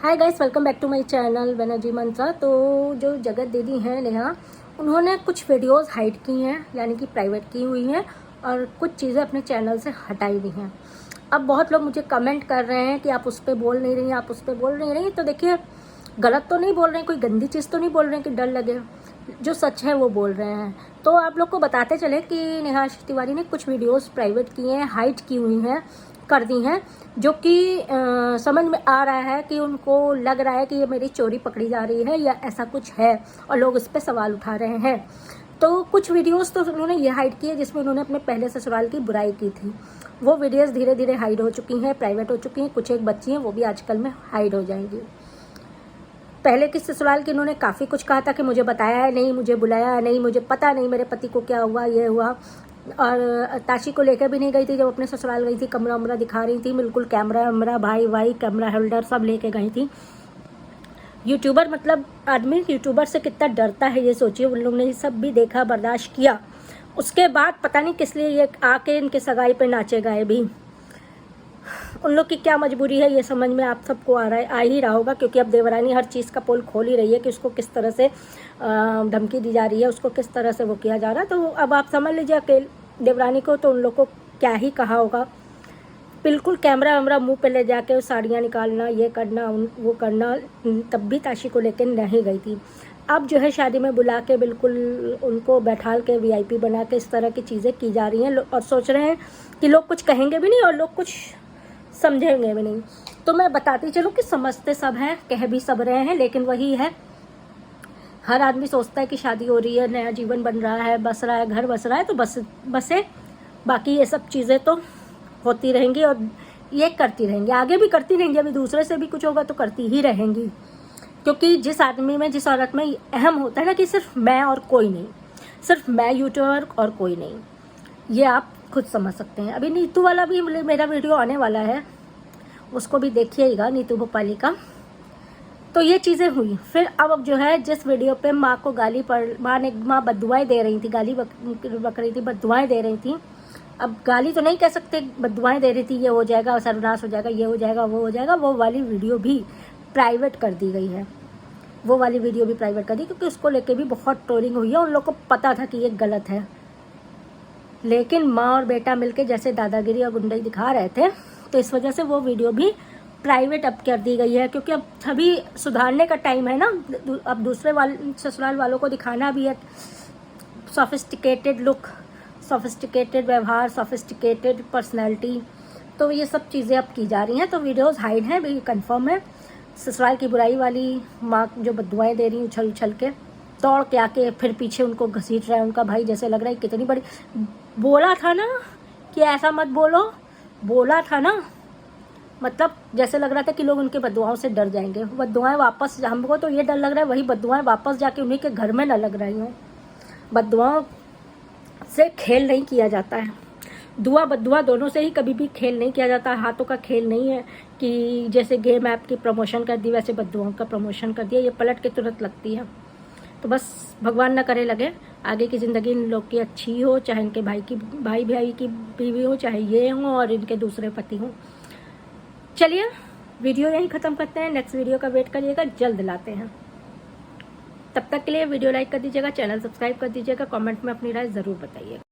Hi guys, welcome back to my channel Banerjee Mantra. तो जो जगत दीदी हैं नेहा, उन्होंने कुछ वीडियोस हाइड की हैं, यानी कि प्राइवेट की हुई हैं, और कुछ चीज़ें अपने चैनल से हटाई दी हैं। अब बहुत लोग मुझे कमेंट कर रहे हैं कि आप उस पर बोल नहीं रही हैं, आप उस पर बोल नहीं रही। तो देखिए, गलत तो नहीं बोल रहे हैं, कोई गंदी चीज़ तो नहीं बोल रहे हैं कि डर लगे। जो सच है वो बोल रहे हैं। तो आप लोग को बताते चले कि नेहा तिवारी ने कुछ वीडियोस प्राइवेट की हैं, हाइड की हुई हैं, कर दी हैं, जो कि समझ में आ रहा है कि उनको लग रहा है कि ये मेरी चोरी पकड़ी जा रही है या ऐसा कुछ है, और लोग इस पर सवाल उठा रहे हैं। तो कुछ वीडियोस तो उन्होंने ये हाइड किए जिसमें उन्होंने अपने पहले ससुराल की बुराई की थी। वो वीडियोस धीरे धीरे हाइड हो चुकी हैं, प्राइवेट हो चुकी हैं। कुछ एक बच्ची हैं, वो भी आजकल में हाइड हो जाएंगी। पहले की ससुराल की उन्होंने काफ़ी कुछ कहा था कि मुझे बताया नहीं, मुझे बुलाया नहीं, मुझे पता नहीं मेरे पति को क्या हुआ, ये हुआ। और ताशी को लेकर भी नहीं गई थी जब अपने ससुराल गई थी, कमरा वमरा दिखा रही थी, बिल्कुल कैमरा वमरा, भाई कैमरा होल्डर सब लेके गई थी। यूट्यूबर, मतलब आदमी यूट्यूबर से कितना डरता है ये सोचिए। उन लोगों ने ये सब भी देखा, बर्दाश्त किया। उसके बाद पता नहीं किस लिए ये आके इनके सगाई पे नाचे गए भी। उन लोग की क्या मजबूरी है ये समझ में आप सबको आ ही रहा होगा, क्योंकि अब देवरानी हर चीज़ का पोल खोल ही रही है कि उसको किस तरह से धमकी दी जा रही है, उसको किस तरह से वो किया जा रहा है। तो अब आप समझ लीजिए अकेले देवरानी को तो उन लोग को क्या ही कहा होगा। बिल्कुल कैमरा वैमरा मुंह पे ले जाके साड़ियाँ निकालना, ये करना, वो करना। तब भी ताशी को लेकर नहीं गई थी। अब जो है शादी में बुला के बिल्कुल उनको बैठाल के VIP बना के इस तरह की चीज़ें की जा रही हैं, और सोच रहे हैं कि लोग कुछ कहेंगे भी नहीं और लोग कुछ समझेंगे भी नहीं। तो मैं बताती चलूँ कि समझते सब हैं, कह भी सब रहे हैं, लेकिन वही है, हर आदमी सोचता है कि शादी हो रही है, नया जीवन बन रहा है, बस रहा है, घर बस रहा है, तो बसे। बाकी ये सब चीज़ें तो होती रहेंगी और ये करती रहेंगी, आगे भी करती रहेंगी। अभी दूसरे से भी कुछ होगा तो करती ही रहेंगी, क्योंकि जिस आदमी में, जिस औरत में अहम होता है ना कि सिर्फ मैं और कोई नहीं, सिर्फ मैं यूट्यूबर और कोई नहीं, ये आप खुद समझ सकते हैं। अभी नीतू वाला भी मेरा वीडियो आने वाला है, उसको भी देखिएगा, नीतू भोपाली का। तो ये चीज़ें हुई। फिर अब जो है, जिस वीडियो पे माँ को गाली पड़, माँ बद्दुआएं दे रही थी, गाली बक रही थी, बद्दुआएं दे रही थी। अब गाली तो नहीं कह सकते, बद्दुआएं दे रही थी, ये हो जाएगा, सर्वनाश हो जाएगा, ये हो जाएगा, वो हो जाएगा। वो वाली वीडियो भी प्राइवेट कर दी गई है, वो वाली वीडियो भी प्राइवेट कर दी, क्योंकि उसको लेके भी बहुत ट्रोलिंग हुई है। उन लोग को पता था कि ये गलत है, लेकिन माँ और बेटा मिलके जैसे दादागिरी और गुंडाई दिखा रहे थे, तो इस वजह से वो वीडियो भी प्राइवेट अब कर दी गई है। क्योंकि अब सभी सुधारने का टाइम है ना, अब दूसरे ससुराल वालों को दिखाना भी है सोफिस्टिकेटेड लुक, सोफिस्टिकेटेड व्यवहार, सोफिस्टिकेटेड पर्सनैलिटी। तो ये सब चीज़ें अब की जा रही हैं। तो वीडियोस हाइड हैं भी, कंफर्म है। ससुराल की बुराई वाली माँ जो बद्दुआएं दे रही उछल उछल के, दौड़ के आके फिर पीछे उनको घसीट रहा है उनका भाई, जैसे लग रहा है कितनी बड़ी। बोला था ना कि ऐसा मत बोलो, बोला था ना, मतलब जैसे लग रहा था कि लोग उनके बद्दुआओं से डर जाएंगे। बद्दुआएं वापस, हमको तो ये डर लग रहा है वही बद्दुआएं वापस जाके उन्हीं के घर में न लग रही हों। बद्दुआओं से खेल नहीं किया जाता है, दुआ बद्दुआ दोनों से ही कभी भी खेल नहीं किया जाता। हाथों का खेल नहीं है कि जैसे गेम ऐप की प्रमोशन कर दी वैसे बद्दुआओं का प्रमोशन कर दिया, ये पलट के तुरंत लगती है। तो बस भगवान न करे लगे आगे की ज़िंदगी इन लोग की अच्छी हो, चाहे इनके भाई की बीवी हो, चाहे ये हो और इनके दूसरे पति हों। चलिए वीडियो यहीं ख़त्म करते हैं, नेक्स्ट वीडियो का वेट करिएगा, जल्द लाते हैं। तब तक के लिए वीडियो लाइक कर दीजिएगा, चैनल सब्सक्राइब कर दीजिएगा, कमेंट में अपनी राय ज़रूर बताइएगा।